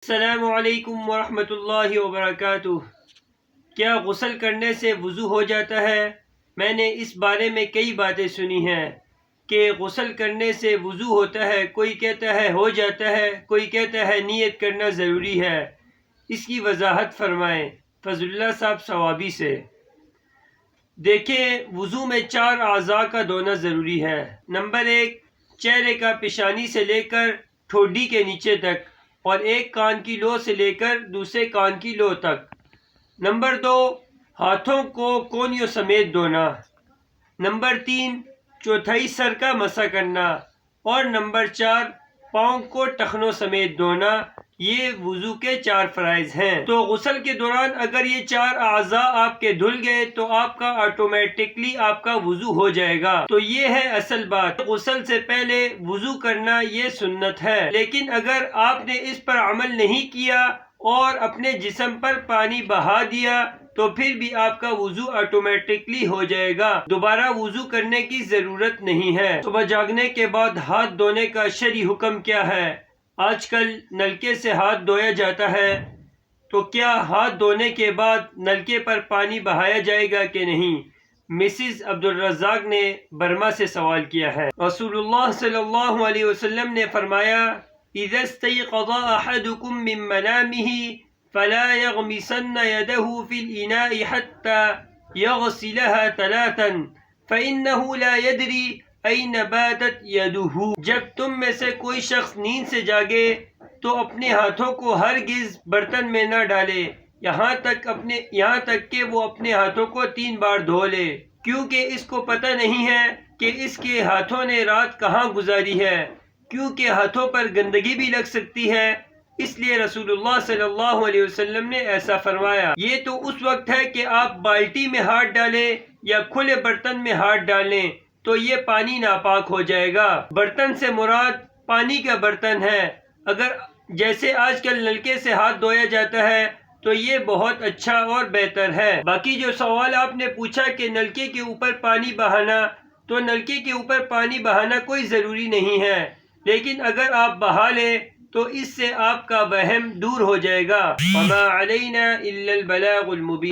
السلام علیکم ورحمۃ اللہ وبرکاتہ۔ کیا غسل کرنے سے وضو ہو جاتا ہے؟ میں نے اس بارے میں کئی باتیں سنی ہیں کہ غسل کرنے سے وضو ہوتا ہے، کوئی کہتا ہے ہو جاتا ہے، کوئی کہتا ہے نیت کرنا ضروری ہے۔ اس کی وضاحت فرمائیں فضل اللہ صاحب صوابی سے۔ دیکھیں، وضو میں 4 اعضاء کا دھونا ضروری ہے۔ نمبر 1، چہرے کا پیشانی سے لے کر ٹھوڈی کے نیچے تک، اور ایک کان کی لو سے لے کر دوسرے کان کی لو تک۔ نمبر 2، ہاتھوں کو کونیوں سمیت دھونا۔ نمبر 3، چوتھائی سر کا مسح کرنا۔ اور نمبر 4، پاؤں کو ٹخنوں سمیت دھونا۔ یہ وضو کے 4 فرائض ہیں۔ تو غسل کے دوران اگر یہ 4 اعضاء آپ کے دھل گئے تو آپ کا آٹومیٹکلی آپ کا وضو ہو جائے گا۔ تو یہ ہے اصل بات، غسل سے پہلے وضو کرنا یہ سنت ہے۔ لیکن اگر آپ نے اس پر عمل نہیں کیا اور اپنے جسم پر پانی بہا دیا تو پھر بھی آپ کا وضو آٹومیٹکلی ہو جائے گا، دوبارہ وضو کرنے کی ضرورت نہیں ہے۔ صبح جاگنے کے بعد ہاتھ دھونے کا شرعی حکم کیا ہے؟ آج کل نلکے سے ہاتھ دھویا جاتا ہے، تو کیا ہاتھ دھونے کے بعد نلکے پر پانی بہایا جائے گا کہ نہیں؟ مسز عبدالرزاق نے برما سے سوال کیا ہے۔ رسول اللہ صلی اللہ علیہ وسلم نے فرمایا، اذا استيقظ احدكم من منامه فلا يغمسن يده في الاناء حتى يغسلها 3 فانه لا يدري اين باتت يده۔ جب تم میں سے کوئی شخص نیند سے جاگے تو اپنے ہاتھوں کو ہرگز برتن میں نہ ڈالے یہاں تک کہ وہ اپنے ہاتھوں کو 3 بار دھو لے، کیونکہ اس کو پتہ نہیں ہے کہ اس کے ہاتھوں نے رات کہاں گزاری ہے، کیونکہ ہاتھوں پر گندگی بھی لگ سکتی ہے۔ اس لیے رسول اللہ صلی اللہ علیہ وسلم نے ایسا فرمایا۔ یہ تو اس وقت ہے کہ آپ بالٹی میں ہاتھ ڈالیں یا کھلے برتن میں ہاتھ ڈالیں تو یہ پانی ناپاک ہو جائے گا۔ برتن سے مراد پانی کا برتن ہے۔ اگر جیسے آج کل نلکے سے ہاتھ دھویا جاتا ہے تو یہ بہت اچھا اور بہتر ہے۔ باقی جو سوال آپ نے پوچھا کہ نلکے کے اوپر پانی بہانا، تو نلکے کے اوپر پانی بہانا کوئی ضروری نہیں ہے، لیکن اگر آپ بہا لیں تو اس سے آپ کا وہم دور ہو جائے گا۔ وما علینا الا البلاغ المبین۔